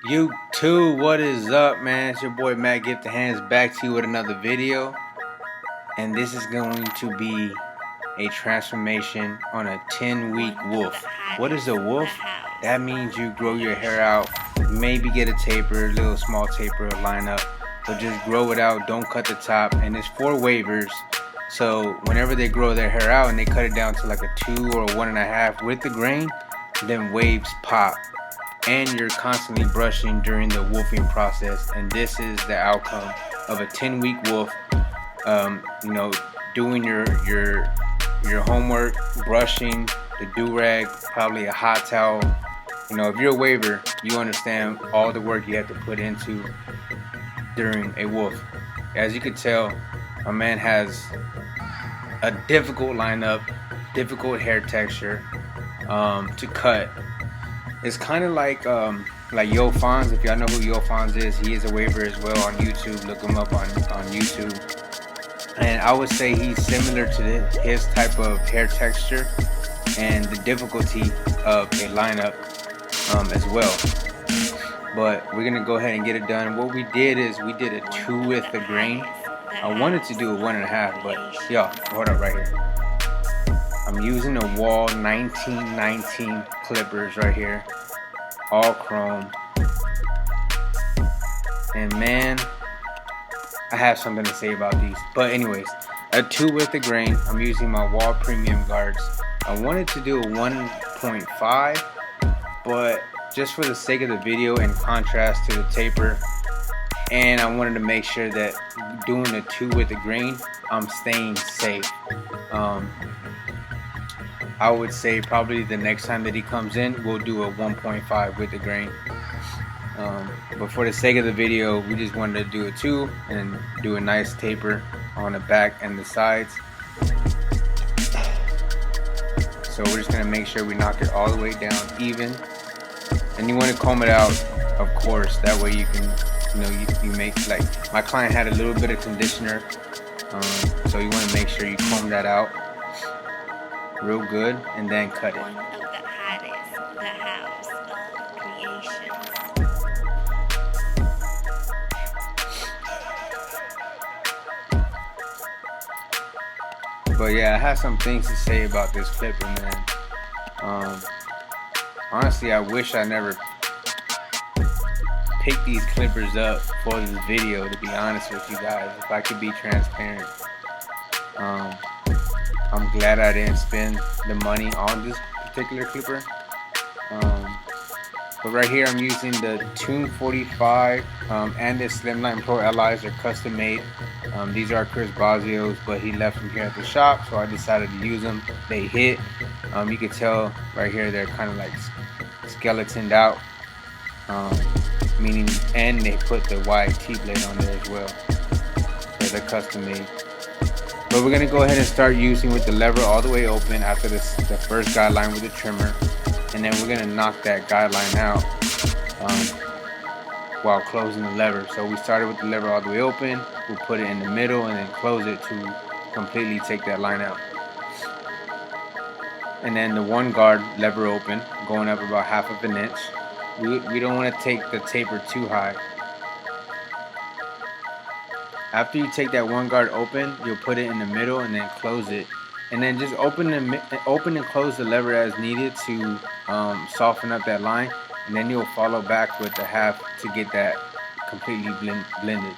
YouTube, what is up, man? It's your boy Matt Get the Hands back to you with another video. And this is going to be a transformation on a 10-week wolf. What is a wolf? That means you grow your hair out, maybe get a taper, a little small taper, line up. But just grow it out, don't cut the top. And it's for wavers. So whenever they grow their hair out and they cut it down to like a 2 or a 1.5 with the grain, then waves pop. And you're constantly brushing during the wolfing process, and this is the outcome of a 10-week wolf. Doing your homework, brushing, the do-rag, probably a hot towel. If you're a waver, you understand all the work you have to put into during a wolf. As you can tell, my man has a difficult lineup, difficult hair texture to cut. It's kind of like Yo Fonz. If y'all know who Yo Fonz is, he is a waver as well on YouTube. Look him up on YouTube. And I would say he's similar to his type of hair texture and the difficulty of a lineup as well. But we're gonna go ahead and get it done. What we did is we did a 2 with the grain. I wanted to do a 1.5, but y'all, hold up right here. I'm using the Wahl 1919 clippers right here, all chrome. And man, I have something to say about these. But anyways, a 2 with the grain. I'm using my Wahl premium guards. I wanted to do a 1.5, but just for the sake of the video and contrast to the taper, and I wanted to make sure that doing a 2 with the grain, I'm staying safe. I would say probably the next time that he comes in, we'll do a 1.5 with the grain. But for the sake of the video, we just wanted to do a 2 and do a nice taper on the back and the sides. So we're just gonna make sure we knock it all the way down even. And you want to comb it out, of course. That way you can, you make, like my client had a little bit of conditioner, so you want to make sure you comb that out real good and then cut it. One of the hottest, the house of creations. But yeah, I have some things to say about this clipper, man. Honestly, I wish I never picked these clippers up for this video, to be honest with you guys. If I could be transparent, I'm glad I didn't spend the money on this particular clipper. But right here I'm using the Tune 45 and the Slimline Pro LIs. They're custom made. These are Chris Basios, but he left them here at the shop, so I decided to use them. They hit. You can tell right here they're kind of like skeletoned out, meaning, and they put the wide T-blade on there as well. So they're custom made. But we're gonna go ahead and start using with the lever all the way open after the first guideline with the trimmer, and then we're gonna knock that guideline out while closing the lever. So we started with the lever all the way open. We'll put it in the middle and then close it to completely take that line out. And then the one guard lever open, going up about 1/2 inch. We don't want to take the taper too high. After you take that one guard open, you'll put it in the middle and then close it. And then just open and close the lever as needed to soften up that line. And then you'll follow back with the 1/2 to get that completely blended.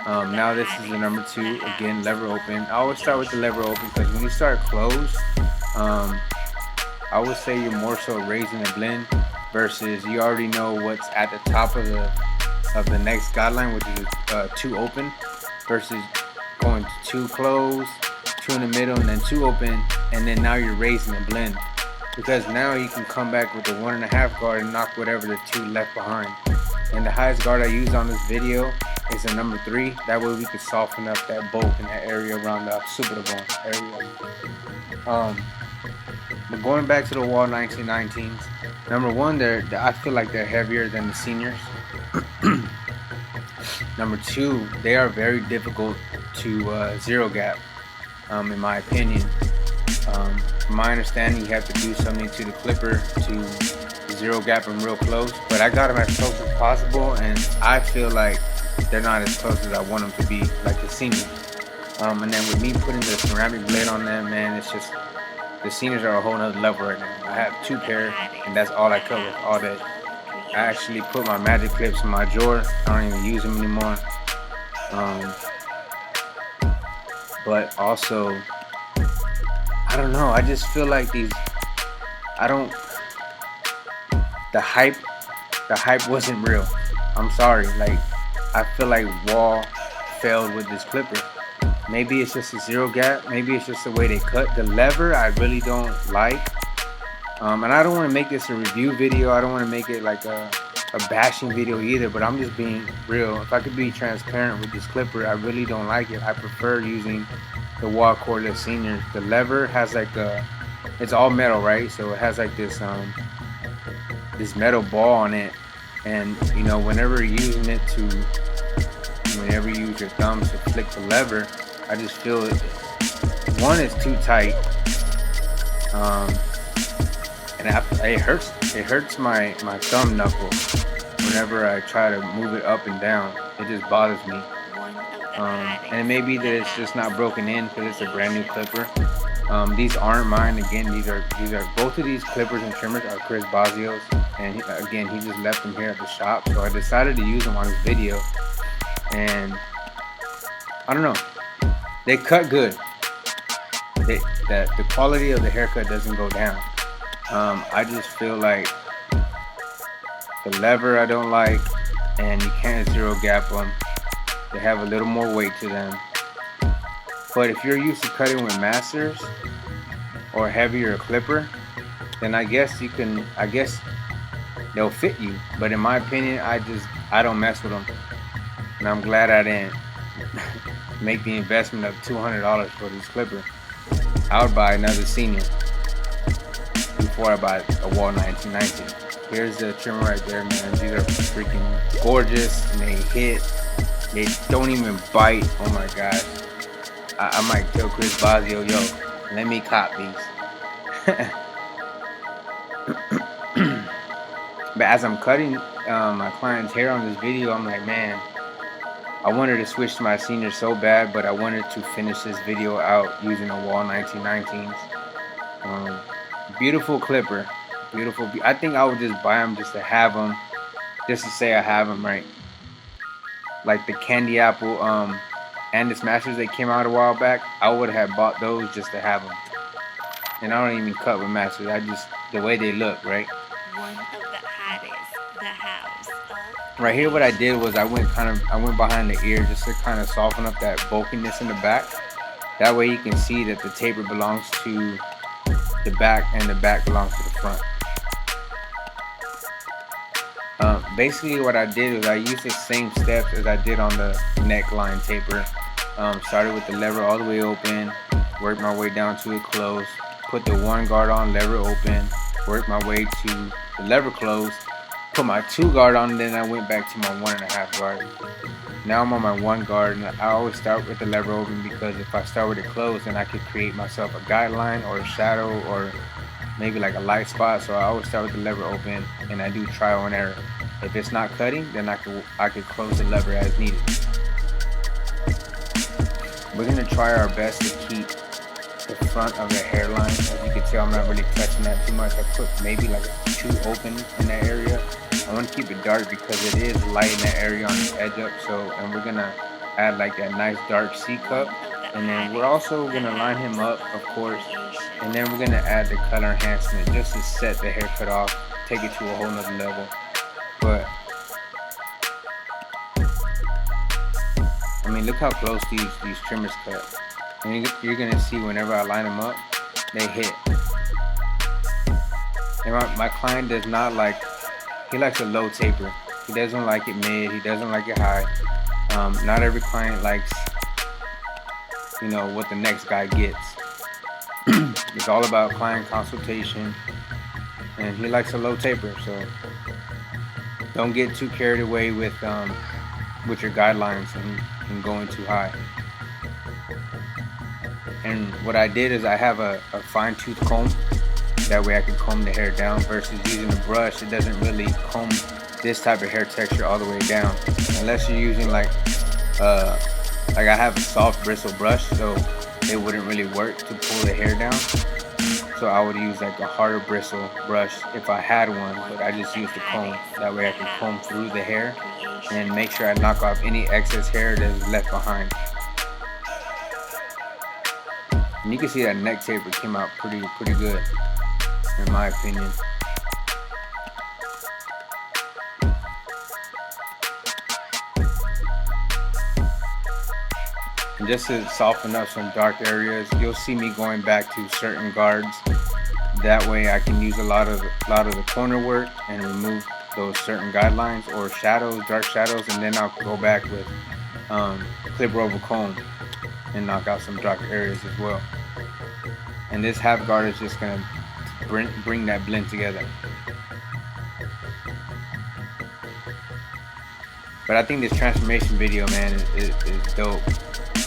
Now this is the number 2. Again, lever open. I always start with the lever open because when you start closed, I would say you're more so raising the blend versus you already know what's at the top of the next guideline, which is 2 open, versus going to 2 closed, 2 in the middle, and then 2 open, and then now you're raising the blend, because now you can come back with the 1.5 guard and knock whatever the 2 left behind. And the highest guard I used on this video is a number 3. That way we can soften up that bulk in that area around the occipital area. But going back to the Wahl 1919s, number 1, I feel like they're heavier than the seniors. Number 2, they are very difficult to zero gap, in my opinion. From my understanding, you have to do something to the clipper to zero gap them real close, but I got them as close as possible, and I feel like they're not as close as I want them to be, like the seniors. And then with me putting the ceramic blade on them, man, it's just, the seniors are a whole nother level right now. I have 2 pair, and that's all I cover all day. I actually put my magic clips in my drawer. I don't even use them anymore. But also, I don't know, I just feel like the hype wasn't real. I'm sorry, like, I feel like Wahl failed with this clipper. Maybe it's just a zero gap, maybe it's just the way they cut. The lever I really don't like. And I don't want to make this a review video, I don't want to make it like a bashing video either, but I'm just being real. If I could be transparent with this clipper, I really don't like it. I prefer using the Wahl Cordless Senior. The lever has like it's all metal, right? So it has like this metal ball on it, and you know, whenever you use your thumb to flick the lever, I just feel it. One is too tight, and it hurts my thumb knuckle whenever I try to move it up and down. It just bothers me. And it may be that it's just not broken in because it's a brand new clipper. These aren't mine. Again, these are both of these clippers and trimmers are Chris Bazio's, and again, he just left them here at the shop, so I decided to use them on this video. And I don't know, they cut good. The quality of the haircut doesn't go down. I just feel like the lever I don't like, and you can't zero gap them. They have a little more weight to them. But if you're used to cutting with masters or heavier clipper, then I guess they'll fit you. But in my opinion, I don't mess with them. And I'm glad I didn't make the investment of $200 for this clipper. I would buy another senior before I buy a Wahl 1919. Here's the trimmer right there, man. These are freaking gorgeous, and they hit. They don't even bite. Oh my gosh. I might tell Chris Bazio, yo, let me cop these. But as I'm cutting my client's hair on this video, I'm like, man, I wanted to switch to my senior so bad, but I wanted to finish this video out using a Wahl 1919s. Beautiful clipper. Beautiful. I think I would just buy them just to have them, just to say I have them, right? Like the Candy Apple Andis Masters that came out a while back, I would have bought those just to have them. And I don't even cut with masters. I just, the way they look, right? One of the hottest, the house of Right here, what I did was I went behind the ear just to kind of soften up that bulkiness in the back. That way you can see that the taper belongs to the back and the back belongs to the front. Basically what I did was I used the same steps as I did on the neckline taper. Started with the lever all the way open, worked my way down to it closed, put the one guard on, lever open, worked my way to the lever closed, put my 2 guard on, and then I went back to my 1.5 guard. Now I'm on my 1 guard, and I always start with the lever open because if I start with it closed, then I could create myself a guideline or a shadow or maybe like a light spot. So I always start with the lever open, and I do trial and error. If it's not cutting, then I could close the lever as needed. We're gonna try our best to keep the front of the hairline. As you can tell, I'm not really touching that too much. I put maybe like 2 open in that area. I want to keep it dark because it is light in that area on the edge up. And we're gonna add like that nice dark C cup, and then we're also gonna line him up, of course, and then we're gonna add the color enhancement just to set the haircut off, take it to a whole nother level. But I mean, look how close these trimmers cut. And you're gonna see whenever I line them up, they hit. And my client does not like, he likes a low taper. He doesn't like it mid, he doesn't like it high. Not every client likes, you know, what the next guy gets. It's all about client consultation, and he likes a low taper, so don't get too carried away with your guidelines and going too high. And what I did is I have a fine tooth comb, That way I can comb the hair down, versus using a brush. It doesn't really comb this type of hair texture all the way down, unless you're using like I have a soft bristle brush, so it wouldn't really work to pull the hair down. So I would use like a harder bristle brush if I had one, but I just use the comb. That way I can comb through the hair and make sure I knock off any excess hair that is left behind. And you can see that neck taper came out pretty good, in my opinion. And just to soften up some dark areas, you'll see me going back to certain guards. That way I can use a lot of the corner work and remove those certain guidelines or shadows, dark shadows, and then I'll go back with clipper over comb and knock out some dark areas as well. And this half guard is just gonna bring that blend together. But I think this transformation video, man, is dope.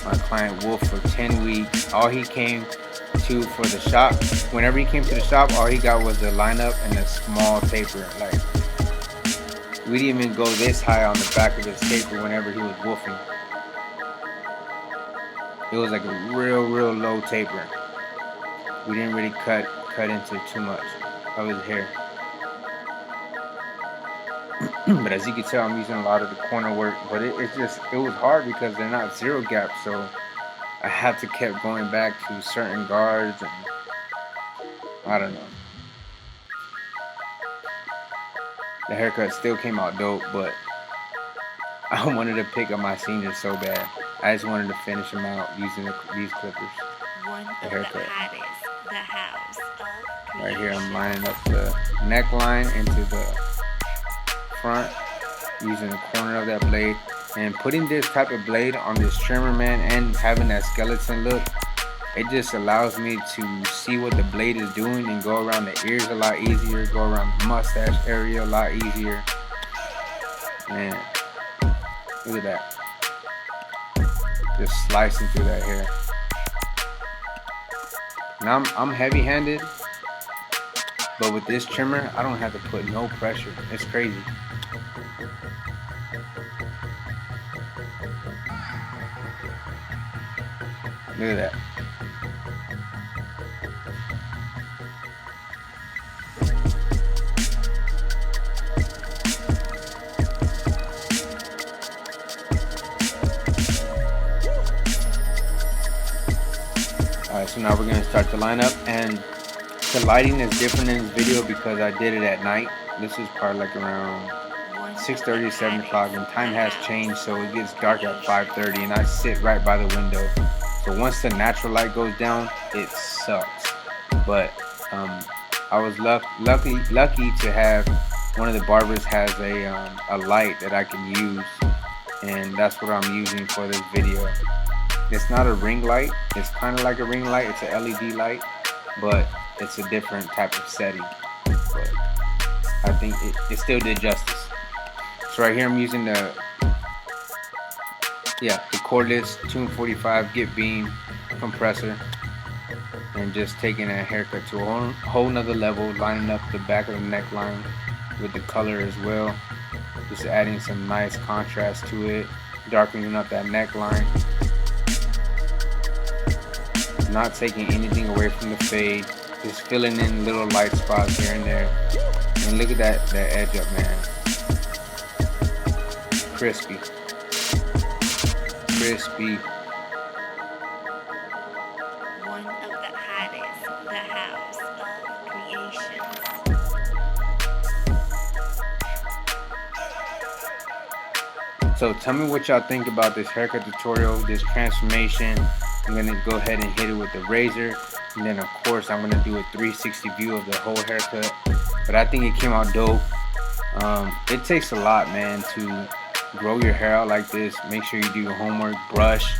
My client Wolf, for 10 weeks, all he came to for the shop, whenever he came to the shop, all he got was the lineup and a small taper. Like, we didn't even go this high on the back of his taper whenever he was wolfing. It was like a real low taper. We didn't really cut into too much of his hair. But as you can tell, I'm using a lot of the corner work, but it was hard because they're not zero gaps, so I had to keep going back to certain guards, and I don't know. The haircut still came out dope, but I wanted to pick up my seniors so bad. I just wanted to finish them out using these clippers. The haircut. The house of right here, I'm lining up the neckline into the front, using the corner of that blade, and putting this type of blade on this trimmer, man, and having that skeleton look, it just allows me to see what the blade is doing and go around the ears a lot easier, go around the mustache area a lot easier. Man, look at that, just slicing through that hair. Now I'm heavy-handed, but with this trimmer I don't have to put no pressure. It's crazy. Look at that. Alright, so now we're going to start the lineup, and the lighting is different in this video because I did it at night. This is probably like around 6:30, 7 o'clock, and time has changed, so it gets dark at 5:30, and I sit right by the window. So once the natural light goes down, it sucks. But I was lucky to have one of the barbers has a light that I can use, and that's what I'm using for this video. It's not a ring light. It's kind of like a ring light. It's an LED light, but it's a different type of setting. But I think it still did justice. So right here I'm using the cordless Tune 45 Get Beam compressor, and just taking that haircut to a whole nother level, lining up the back of the neckline with the color as well, just adding some nice contrast to it, darkening up that neckline, not taking anything away from the fade, just filling in little light spots here and there. And look at that edge up, man. Crispy. one of the hottest, the house of creations. So tell me what y'all think about this haircut tutorial, this transformation. I'm gonna go ahead and hit it with the razor, and then of course I'm gonna do a 360 view of the whole haircut. But I think it came out dope. It takes a lot, man, to grow your hair out like this. Make sure you do your homework, brush,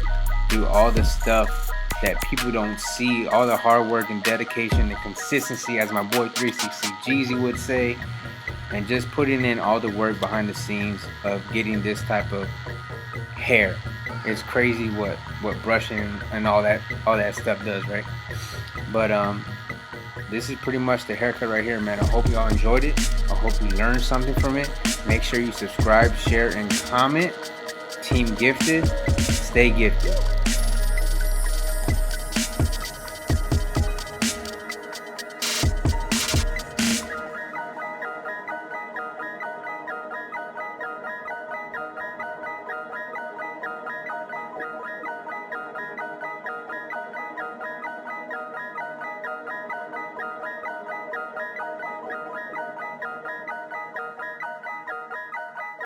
do all the stuff that people don't see, all the hard work and dedication, the consistency, as my boy 360 Jeezy would say, and just putting in all the work behind the scenes of getting this type of hair. It's crazy what brushing and all that stuff does, right? But this is pretty much the haircut right here, man. I hope y'all enjoyed it. I hope you learned something from it. Make sure you subscribe, share, and comment. Team Gifted, stay gifted.